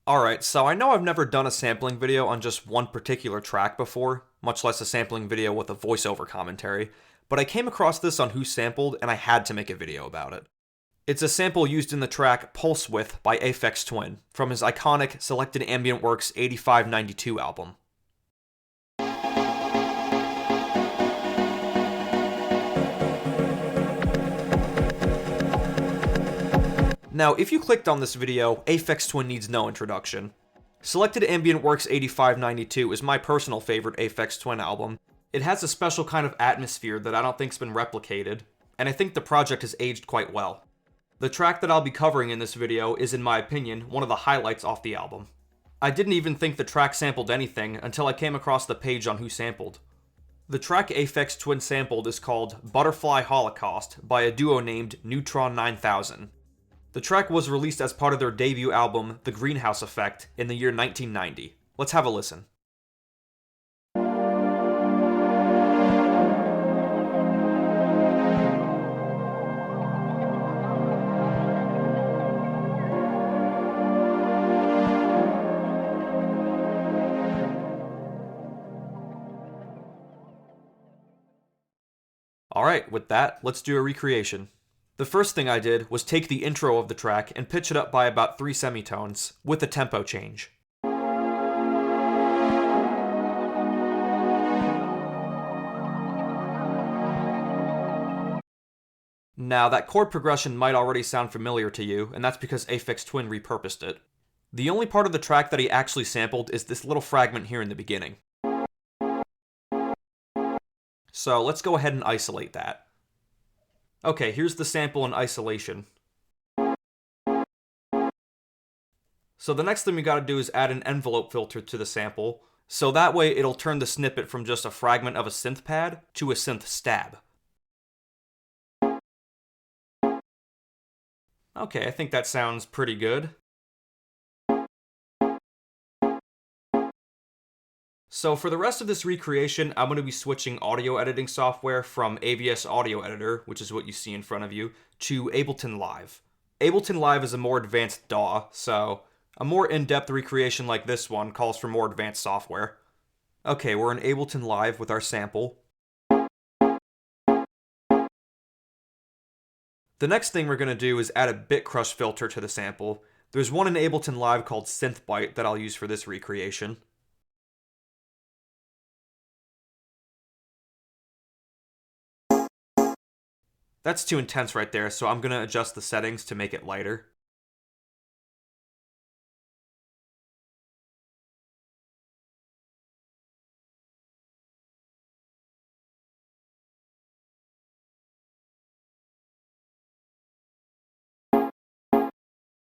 Alright, so I know I've never done a sampling video on just one particular track before, much less a sampling video with a voiceover commentary, but I came across this on Who Sampled and I had to make a video about it. It's a sample used in the track Pulsewidth by Aphex Twin, from his iconic Selected Ambient Works 8592 album. Now, if you clicked on this video, Aphex Twin needs no introduction. Selected Ambient Works 8592 is my personal favorite Aphex Twin album. It has a special kind of atmosphere that I don't think's been replicated, and I think the project has aged quite well. The track that I'll be covering in this video is, in my opinion, one of the highlights off the album. I didn't even think the track sampled anything until I came across the page on Who Sampled. The track Aphex Twin sampled is called Butterfly Holocaust by a duo named Neutron 9000. The track was released as part of their debut album, The Greenhouse Effect, in the year 1990. Let's have a listen. Alright, with that, let's do a recreation. The first thing I did was take the intro of the track and pitch it up by about 3 semitones, with a tempo change. Now, that chord progression might already sound familiar to you, and that's because Aphex Twin repurposed it. The only part of the track that he actually sampled is this little fragment here in the beginning. So let's go ahead and isolate that. Okay, here's the sample in isolation. So the next thing we gotta do is add an envelope filter to the sample, so that way it'll turn the snippet from just a fragment of a synth pad to a synth stab. Okay, I think that sounds pretty good. So for the rest of this recreation, I'm going to be switching audio editing software from AVS Audio Editor, which is what you see in front of you, to Ableton Live. Ableton Live is a more advanced DAW, so a more in-depth recreation like this one calls for more advanced software. Okay, we're in Ableton Live with our sample. The next thing we're going to do is add a bit crush filter to the sample. There's one in Ableton Live called Synthbyte that I'll use for this recreation. That's too intense right there, so I'm going to adjust the settings to make it lighter.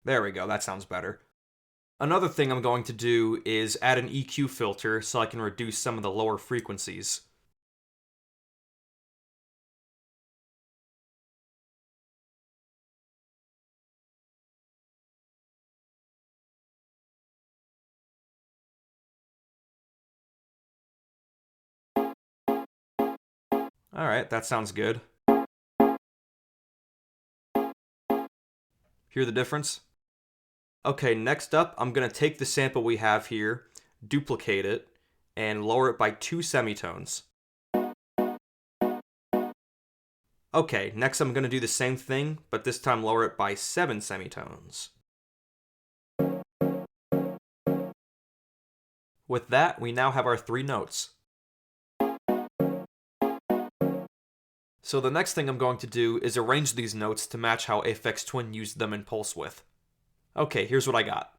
There we go, that sounds better. Another thing I'm going to do is add an EQ filter so I can reduce some of the lower frequencies. Alright, that sounds good. Hear the difference? Okay, next up, I'm going to take the sample we have here, duplicate it, and lower it by 2 semitones. Okay, next I'm going to do the same thing, but this time lower it by 7 semitones. With that, we now have our 3 notes. So the next thing I'm going to do is arrange these notes to match how Aphex Twin used them in Pulsewidth. Okay, here's what I got.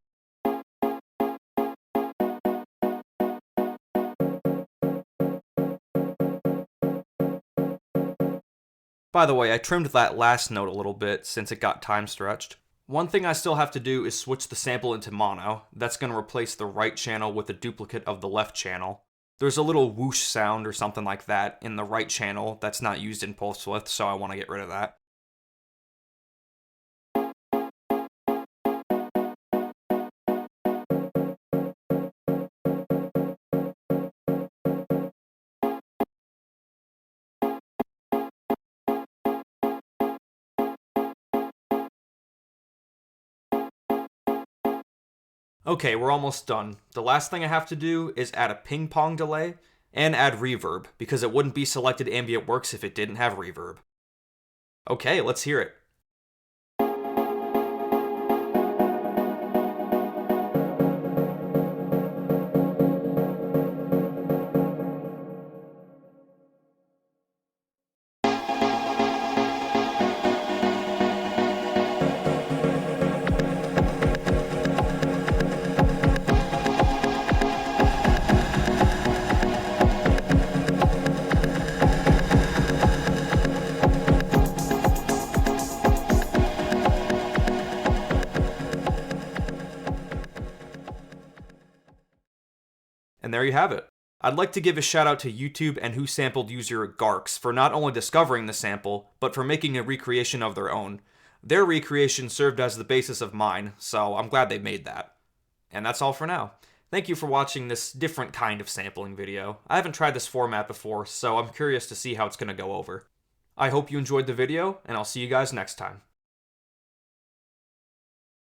By the way, I trimmed that last note a little bit since it got time stretched. One thing I still have to do is switch the sample into mono. That's going to replace the right channel with a duplicate of the left channel. There's a little whoosh sound or something like that in the right channel that's not used in Pulsewidth, so I want to get rid of that. Okay, we're almost done. The last thing I have to do is add a ping pong delay and add reverb, because it wouldn't be selected Ambient Works if it didn't have reverb. Okay, let's hear it. And there you have it. I'd like to give a shout out to YouTube and Who Sampled user Garks for not only discovering the sample, but for making a recreation of their own. Their recreation served as the basis of mine, so I'm glad they made that. And that's all for now. Thank you for watching this different kind of sampling video. I haven't tried this format before, so I'm curious to see how it's going to go over. I hope you enjoyed the video, and I'll see you guys next time.